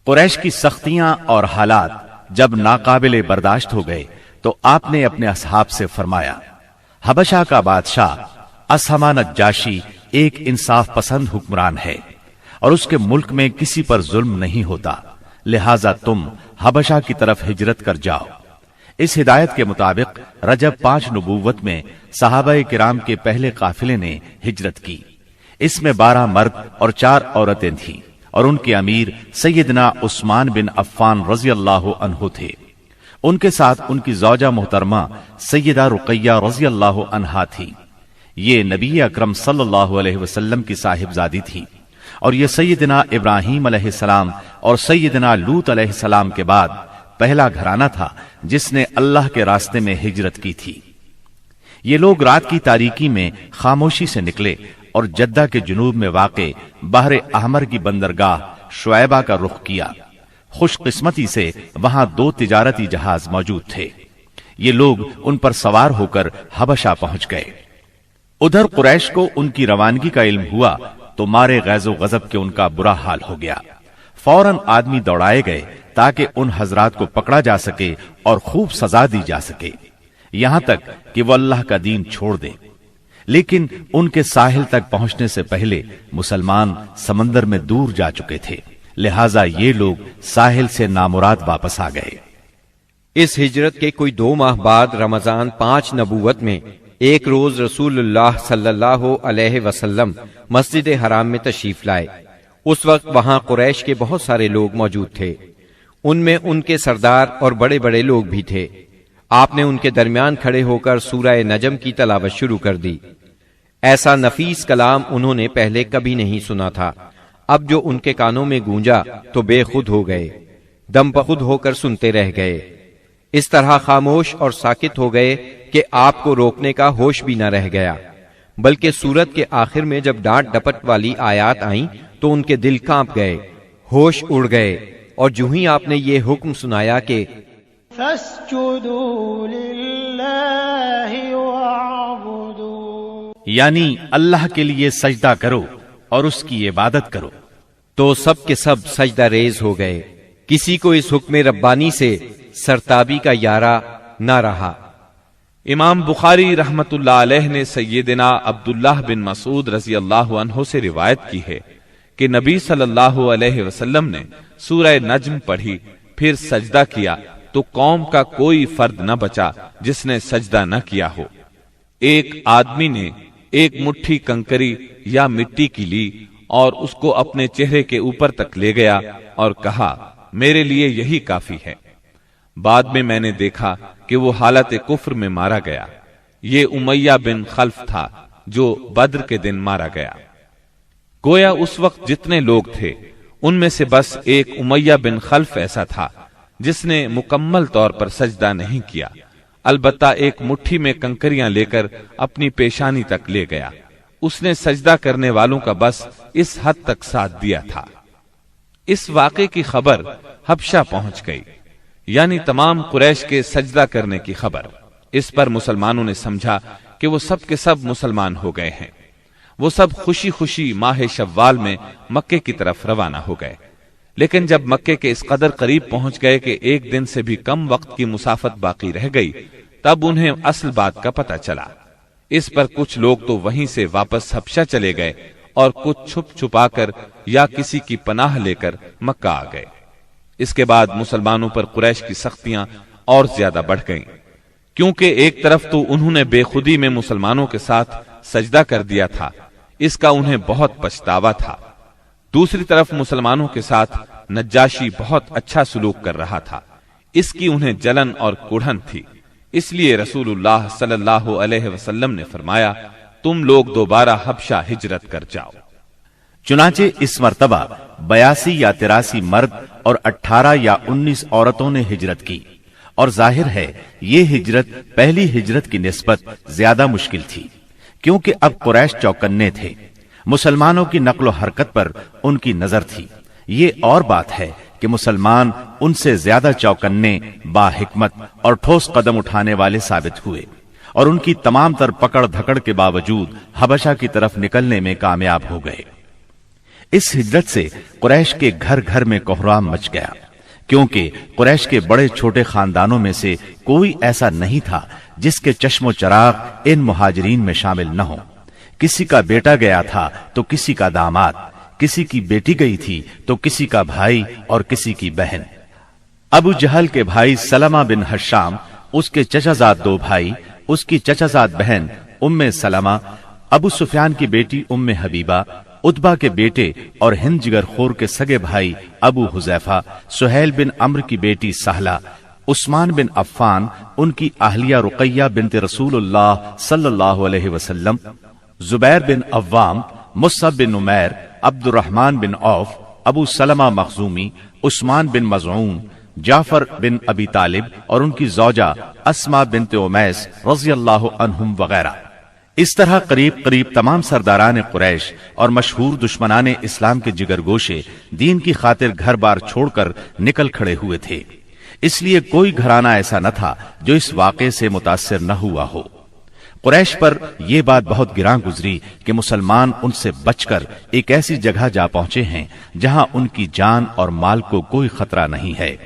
قریش کی سختیاں اور حالات جب ناقابل برداشت ہو گئے تو آپ نے اپنے اصحاب سے فرمایا، حبشہ کا بادشاہ اسہمہ نجاشی ایک انصاف پسند حکمران ہے اور اس کے ملک میں کسی پر ظلم نہیں ہوتا، لہذا تم حبشہ کی طرف ہجرت کر جاؤ۔ اس ہدایت کے مطابق رجب 5 نبوت میں صحابہ کرام کے پہلے قافلے نے ہجرت کی۔ اس میں 12 مرد اور 4 عورتیں تھیں اور ان کے امیر سیدنا عثمان بن عفان رضی اللہ عنہ تھے۔ ان کے ساتھ ان کی زوجہ محترمہ سیدہ رقیہ رضی اللہ عنہا تھی۔ یہ نبی اکرم صلی اللہ علیہ وسلم کی صاحبزادی تھی اور یہ سیدنا ابراہیم علیہ السلام اور سیدنا لوط علیہ السلام کے بعد پہلا گھرانہ تھا جس نے اللہ کے راستے میں ہجرت کی تھی۔ یہ لوگ رات کی تاریکی میں خاموشی سے نکلے اور جدہ کے جنوب میں واقع بحر احمر کی بندرگاہ شعیبہ کا رخ کیا۔ خوش قسمتی سے وہاں 2 تجارتی جہاز موجود تھے۔ یہ لوگ ان پر سوار ہو کر حبشہ پہنچ گئے۔ ادھر قریش کو ان کی روانگی کا علم ہوا تو مارے غیظ و غضب کے ان کا برا حال ہو گیا۔ فوراً آدمی دوڑائے گئے تاکہ ان حضرات کو پکڑا جا سکے اور خوب سزا دی جا سکے، یہاں تک کہ وہ اللہ کا دین چھوڑ دے۔ لیکن ان کے ساحل تک پہنچنے سے پہلے مسلمان سمندر میں دور جا چکے تھے، لہٰذا یہ لوگ ساحل سے نامراد واپس آ گئے۔ اس ہجرت کے کوئی 2 ماہ بعد رمضان 5 نبوت میں ایک روز رسول اللہ صلی اللہ علیہ وسلم مسجد حرام میں تشریف لائے۔ اس وقت وہاں قریش کے بہت سارے لوگ موجود تھے، ان میں ان کے سردار اور بڑے بڑے لوگ بھی تھے۔ آپ نے ان کے درمیان کھڑے ہو کر سورہ نجم کی تلاوت شروع کر دی۔ ایسا نفیس کلام انہوں نے پہلے کبھی نہیں سنا تھا۔ اب جو ان کے کانوں میں گونجا تو بے خود ہو گئے، دم بخود ہو کر سنتے رہ گئے، اس طرح خاموش اور ساکت ہو گئے کہ آپ کو روکنے کا ہوش بھی نہ رہ گیا۔ بلکہ سورت کے آخر میں جب ڈانٹ ڈپٹ والی آیات آئیں تو ان کے دل کانپ گئے، ہوش اڑ گئے، اور جو ہی آپ نے یہ حکم سنایا کہ فَاسْجُدُوا لِلَّهِ وَاعْبُدُوا، یعنی اللہ کے لیے سجدہ کرو اور اس کی عبادت کرو، تو سب کے سب سجدہ ریز ہو گئے۔ کسی کو اس حکم ربانی سے سرتابی کا یارہ نہ رہا۔ امام بخاری رحمت اللہ علیہ نے سیدنا عبداللہ بن مسعود رضی اللہ عنہ سے روایت کی ہے کہ نبی صلی اللہ علیہ وسلم نے سورہ نجم پڑھی، پھر سجدہ کیا تو قوم کا کوئی فرد نہ بچا جس نے سجدہ نہ کیا ہو۔ ایک آدمی نے ایک مٹھی کنکری یا مٹی کی لی اور اس کو اپنے چہرے کے اوپر تک لے گیا اور کہا، میرے لیے یہی کافی ہے۔ بعد میں نے دیکھا کہ وہ حالت کفر میں مارا گیا۔ یہ امیہ بن خلف تھا جو بدر کے دن مارا گیا۔ گویا اس وقت جتنے لوگ تھے ان میں سے بس ایک امیہ بن خلف ایسا تھا جس نے مکمل طور پر سجدہ نہیں کیا، البتہ ایک مٹھی میں کنکریاں لے کر اپنی پیشانی تک لے گیا۔ اس نے سجدہ کرنے والوں کا بس اس حد تک ساتھ دیا تھا۔ اس واقعے کی خبر حبشہ پہنچ گئی، یعنی تمام قریش کے سجدہ کرنے کی خبر۔ اس پر مسلمانوں نے سمجھا کہ وہ سب کے سب مسلمان ہو گئے ہیں۔ وہ سب خوشی خوشی ماہ شوال میں مکے کی طرف روانہ ہو گئے، لیکن جب مکے کے اس قدر قریب پہنچ گئے کہ ایک دن سے بھی کم وقت کی مسافت باقی رہ گئی، تب انہیں اصل بات کا پتہ چلا۔ اس پر کچھ لوگ تو وہیں سے واپس حبشہ چلے گئے اور کچھ چھپ چھپا کر یا کسی کی پناہ لے کر مکہ آ گئے۔ اس کے بعد مسلمانوں پر قریش کی سختیاں اور زیادہ بڑھ گئیں، کیونکہ ایک طرف تو انہوں نے بے خودی میں مسلمانوں کے ساتھ سجدہ کر دیا تھا، اس کا انہیں بہت پچھتاوا تھا۔ دوسری طرف مسلمانوں کے ساتھ نجاشی بہت اچھا سلوک کر رہا تھا، اس کی انہیں جلن اور کڑھن تھی۔ اس لیے رسول اللہ صلی اللہ علیہ وسلم نے فرمایا، تم لوگ دوبارہ حبشہ ہجرت کر جاؤ۔ چنانچہ اس مرتبہ 82 یا 83 مرد اور 18 یا 19 عورتوں نے ہجرت کی، اور ظاہر ہے یہ ہجرت پہلی ہجرت کی نسبت زیادہ مشکل تھی، کیونکہ اب قریش چوکنے تھے، مسلمانوں کی نقل و حرکت پر ان کی نظر تھی۔ یہ اور بات ہے کہ مسلمان ان سے زیادہ چوکنے، با حکمت اور ٹھوس قدم اٹھانے والے ثابت ہوئے، اور ان کی تمام تر پکڑ دھکڑ کے باوجود حبشہ کی طرف نکلنے میں کامیاب ہو گئے۔ इस हिजरत से कुरैश के घर घर में कोहराम मच गया, क्योंकि कुरैश के बड़े छोटे खानदानों में से कोई ऐसा नहीं था जिसके चश्मो चराग इन मुहाजिरीन में शामिल न हो। किसी का बेटा गया था तो किसी का दामाद, किसी की बेटी गई थी तो किसी का भाई और किसी की बहन। अबू जहल के भाई सलमा बिन हशाम, उसके चचाजाद 2 भाई, उसकी चचाजाद बहन उम्मे सलमा, अबू सुफियान की बेटी उम्मे हबीबा, उतबा के बेटे और हिंद जिगरखोर के सगे भाई अबू हुजैफा, सुहैल बिन अम्र की बेटी सहला, उस्मान बिन अफ्फान, उनकी अहलिया रुकैया बिनते रसूलुल्लाह सल्लल्लाहु अलैहि वसल्लम, जुबैर बिन अव्वाम, मुस्अब बिन उमैर, अब्दुर्रहमान बिन औफ, अबू सलमा मखजूमी, उस्मान बिन मज़ऊन, जाफर बिन अबी तालिब और उनकी जौजा अस्मा बिनते उमैस रज़ियल्लाहु अन्हुम वगैरह। इस तरह करीब करीब तमाम सरदारान कुरैश और मशहूर दुश्मनान इस्लाम के जिगरगोशे दीन की खातिर घर बार छोड़कर निकल खड़े हुए थे। इसलिए कोई घराना ऐसा न था जो इस वाक़े से मुतासिर न हुआ हो। कुरैश पर यह बात बहुत गिरां गुजरी कि मुसलमान उनसे बचकर एक ऐसी जगह जा पहुंचे हैं जहां उनकी जान और माल को कोई खतरा नहीं है।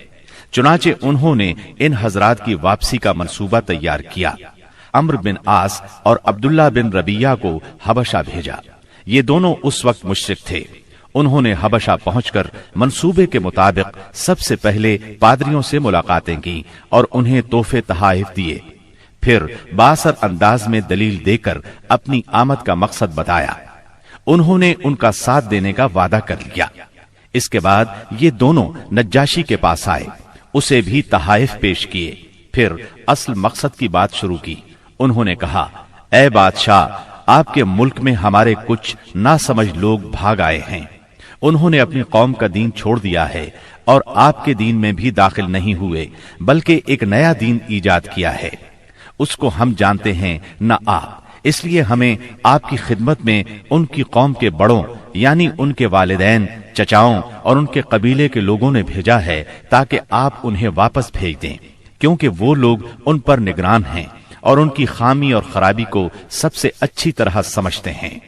चुनाचे उन्होंने इन हजरात की वापसी का मंसूबा तैयार किया। अम्र बिन आस और अब्दुल्ला बिन रबिया को हबशा भेजा। ये दोनों उस वक्त मुशरिक थे। उन्होंने हबशा पहुंचकर मंसूबे के मुताबिक सबसे पहले पादरियों से मुलाकातें की और उन्हें तोहफे तहाइफ दिए। फिर बासर अंदाज में दलील देकर अपनी आमद का मकसद बताया। उन्होंने उनका साथ देने का वादा कर लिया। इसके बाद ये दोनों नज्जाशी के पास आए, उसे भी तहाइफ पेश किए। फिर असल मकसद की बात शुरू की। उन्होंने कहा, ऐ बादशाह, आपके मुल्क में हमारे कुछ नासमझ लोग भाग आए हैं। उन्होंने अपनी कौम का दीन छोड़ दिया है और आपके दीन में भी दाखिल नहीं हुए, बल्कि एक नया दीन ईजाद किया है। उसको हम जानते हैं न आप, इसलिए हमें आपकी खिदमत में उनकी कौम के बड़ों यानी उनके वालिदैन, चचाओं और उनके कबीले के लोगों ने भेजा है ताकि आप उन्हें वापस भेज दें, क्योंकि वो लोग उन पर निगरान हैं और उनकी खामी और खराबी को सबसे अच्छी तरह समझते हैं।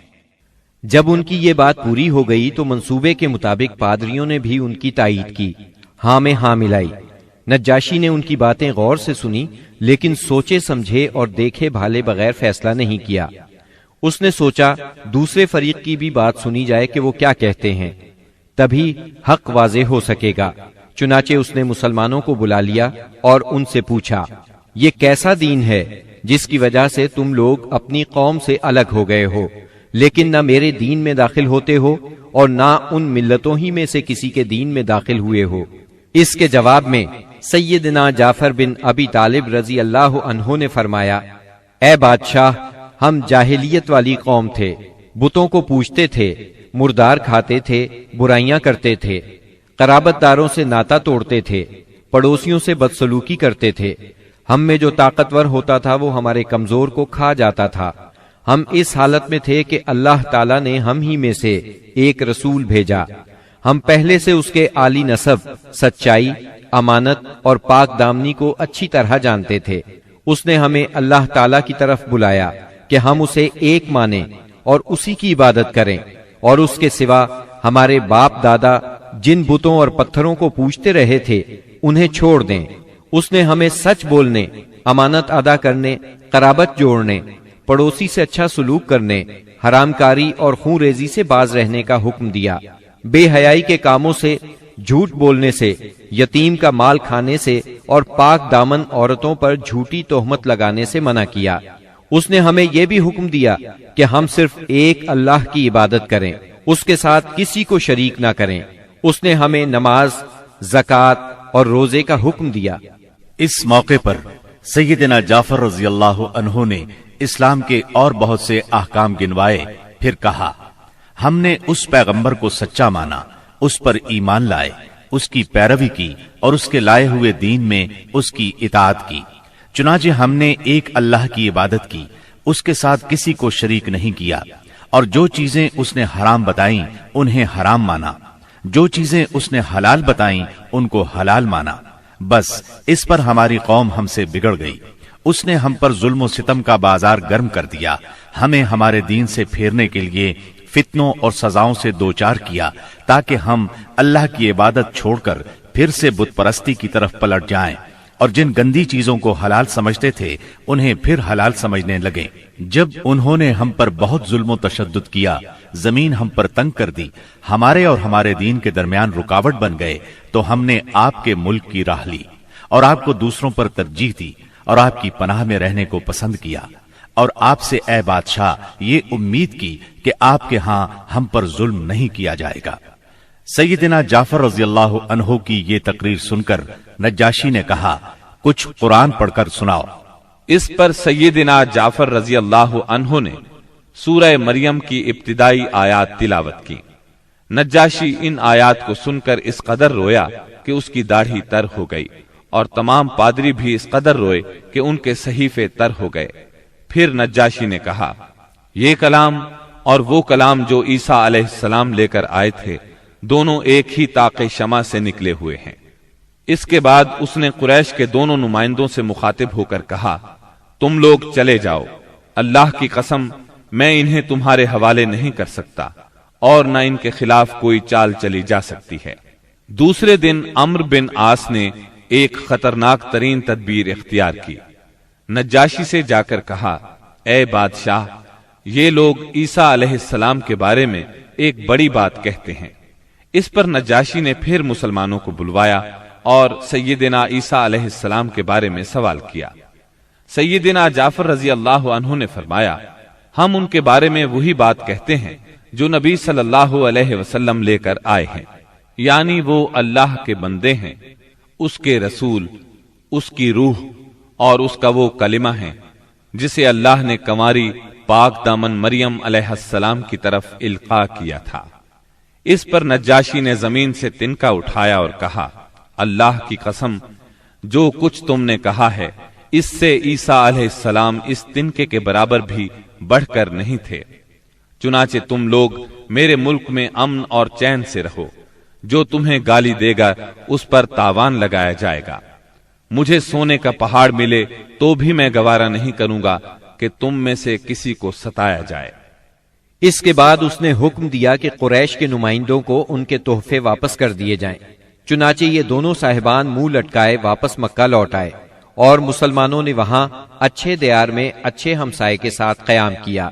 जब उनकी ये बात पूरी हो गई तो मंसूबे के मुताबिक पादरियों ने भी उनकी तायीद की, हाँ में हाँ मिलाई। नज्जाशी ने उनकी बातें गौर से सुनी, लेकिन सोचे समझे और देखे भाले बगैर फैसला नहीं किया। उसने सोचा दूसरे फरीक की भी बात सुनी जाए कि वो क्या कहते हैं, तभी हक वाज़े हो सकेगा। चुनाचे उसने मुसलमानों को बुला लिया और उनसे पूछा, ये कैसा दीन है जिसकी वजह से तुम लोग अपनी कौम से अलग हो गए हो, लेकिन न मेरे दीन में दाखिल होते हो और न उन मिल्लतों ही में से किसी के दीन में दाखिल हुए हो। इसके जवाब में सैयदना जाफर बिन अबी तालिब रजी अल्लाह अन्हु ने फरमाया, ऐ बादशाह, हम जाहिलियत वाली कौम थे, बुतों को पूजते थे, मुर्दार खाते थे, बुराइयां करते थे, कराबतदारों से नाता तोड़ते थे, पड़ोसियों से बदसलूकी करते थे। हम में जो ताकतवर होता था वो हमारे कमजोर को खा जाता था। हम इस हालत में थे कि अल्लाह ताला ने हम ही में से एक रसूल भेजा। हम पहले से उसके आली नसब, सच्चाई, अमानत और पाक दामनी को अच्छी तरह जानते थे। उसने हमें अल्लाह ताला की तरफ बुलाया कि हम उसे एक माने और उसी की इबादत करें, और उसके सिवा हमारे बाप दादा जिन बुतों और पत्थरों को पूजते रहे थे उन्हें छोड़ दें। उसने हमें सच बोलने, अमानत अदा करने, कराबत जोड़ने, पड़ोसी से अच्छा सलूक करने, हरामकारी और खून रेजी से बाज रहने का हुक्म दिया। बेहयाई के कामों से, झूठ बोलने से, यतीम का माल खाने से और पाक दामन औरतों पर झूठी तोहमत लगाने से मना किया। उसने हमें यह भी हुक्म दिया कि हम सिर्फ एक अल्लाह की इबादत करें, उसके साथ किसी को शरीक ना करें। उसने हमें नमाज, ज़कात और रोजे का हुक्म दिया। इस मौके पर सैयदना जाफर रज़ी अल्लाह अन्हु ने इस्लाम के और बहुत से अहकाम गिनवाए। फिर कहा, हमने उस पैगंबर को सच्चा माना, उस पर ईमान लाए, उसकी पैरवी की और उसके लाए हुए दीन में उसकी इताअत की। चुनाचे हमने एक अल्लाह की इबादत की, उसके साथ किसी को शरीक नहीं किया, और जो चीजें उसने हराम बताईं उन्हें हराम माना, जो चीजें उसने हलाल बताईं उनको हलाल माना। बस इस पर हमारी कौम हमसे बिगड़ गई। उसने हम पर जुल्म और सितम का बाजार गर्म कर दिया। हमें हमारे दीन से फेरने के लिए फितनों और सजाओं से दोचार किया ताकि हम अल्लाह की इबादत छोड़कर फिर से बुत परस्ती की तरफ पलट जाएं और जिन गंदी चीजों को हलाल समझते थे उन्हें फिर हलाल समझने लगे। जब उन्होंने हम पर बहुत जुल्म और तशद्दुद किया, जमीन हम पर तंग कर दी, हमारे और हमारे दीन के दरमियान रुकावट बन गए, तो हमने आपके मुल्क की राह ली और आपको दूसरों पर तरजीह दी और आपकी पनाह में रहने को पसंद किया और आपसे ए बादशाह ये उम्मीद की कि आपके हां हम पर जुल्म नहीं किया जाएगा। सैयदना जाफर रज़ियल्लाहु अन्हु की ये तकरीर सुनकर नज्जाशी ने कहा, कुछ कुरान पढ़कर सुनाओ। इस पर सैयदना जाफर रज़ियल्लाहु अन्हु ने सूरह मरियम की इब्तिदाई आयात तिलावत की। नज्जाशी इन आयात को सुनकर इस कदर रोया कि उसकी दाढ़ी तर हो गई और तमाम पादरी भी इस कदर रोए कि उनके सहीफे तर हो गए। फिर नज्जाशी ने कहा, ये कलाम और वो कलाम जो ईसा अलैहिस्सलाम लेकर आए थे, दोनों एक ही ताक़े शमा से निकले हुए हैं। इसके बाद उसने कुरैश के दोनों नुमाइंदों से मुखातिब होकर कहा, तुम लोग चले जाओ, अल्लाह की कसम मैं इन्हें तुम्हारे हवाले नहीं कर सकता और न इनके खिलाफ कोई चाल चली जा सकती है। दूसरे दिन अम्र बिन आस ने एक खतरनाक तरीन तदबीर इख्तियार की। नज्जाशी से जाकर कहा, ए बादशाह, ये लोग ईसा अलैहिस्सलाम के बारे में एक बड़ी बात कहते हैं। इस पर नज्जाशी ने फिर मुसलमानों को बुलवाया और सैयदना ईसा अलैहिस्सलाम के बारे में सवाल किया। सैयदना जाफर रज़ियल्लाहु अन्हु ने फरमाया, हम उनके बारे में वही बात कहते हैं जो नबी सल्लल्लाहु अलैहि वसल्लम लेकर आए हैं, यानी वो अल्लाह के बंदे हैं, उसके रसूल, उसकी रूह और उसका वो कलिमा है जिसे अल्लाह ने कंवारी पाक दामन मरियम अलैहिस्सलाम की तरफ इल्का किया था। इस पर नज्जाशी ने जमीन से तिनका उठाया और कहा, अल्लाह की कसम, जो कुछ तुमने कहा है इससे ईसा अलैहिस्सलाम इस तिनके के बराबर भी बढ़कर नहीं थे। चुनाचे तुम लोग मेरे मुल्क में अमन और चैन से रहो। जो तुम्हें गाली देगा उस पर तावान लगाया जाएगा। मुझे सोने का पहाड़ मिले तो भी मैं गवारा नहीं करूंगा कि तुम में से किसी को सताया जाए। इसके बाद उसने हुक्म दिया कि कुरैश के नुमाइंदों को उनके तोहफे वापस कर दिए जाएं। चुनाचे ये दोनों साहिबान मुंह लटकाए वापस मक्का लौट आए और मुसलमानों ने वहां अच्छे दयार में अच्छे हमसाये के साथ कयाम किया।